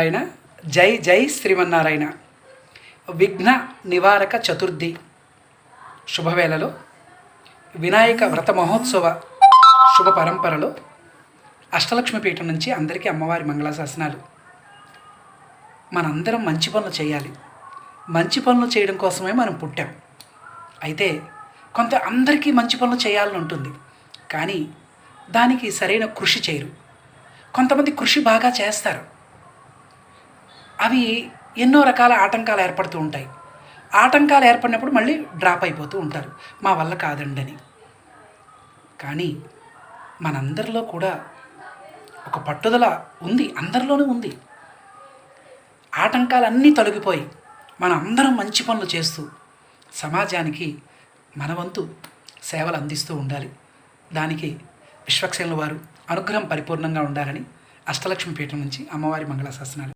ఆయన జై జై శ్రీమన్నారాయణ. విఘ్న నివారక చతుర్థి శుభవేళలో వినాయక వ్రత మహోత్సవ శుభ పరంపరలో అష్టలక్ష్మి పీఠం నుంచి అందరికీ అమ్మవారి మంగళాశాసనాలు. మనందరం మంచి పనులు చేయాలి. మంచి పనులు చేయడం కోసమే మనం పుట్టాం. అయితే అందరికీ మంచి పనులు చేయాలని ఉంటుంది, కానీ దానికి సరైన కృషి చేయరు. కొంతమంది కృషి బాగా చేస్తారు, అవి ఎన్నో రకాల ఆటంకాలు ఏర్పడుతూ ఉంటాయి. ఆటంకాలు ఏర్పడినప్పుడు మళ్ళీ డ్రాప్ అయిపోతూ ఉంటారు, మా వల్ల కాదండి అని. కానీ మనందరిలో కూడా ఒక పట్టుదల ఉంది, అందరిలోనూ ఉంది. ఆటంకాలన్నీ తొలగిపోయి మనం అందరం మంచి పనులు చేస్తూ సమాజానికి మన వంతు సేవలు అందిస్తూ ఉండాలి. దానికి విశ్వక్సేనుల వారు అనుగ్రహం పరిపూర్ణంగా ఉండాలని అష్టలక్ష్మి పీఠం నుంచి అమ్మవారి మంగళాశాసనాలు.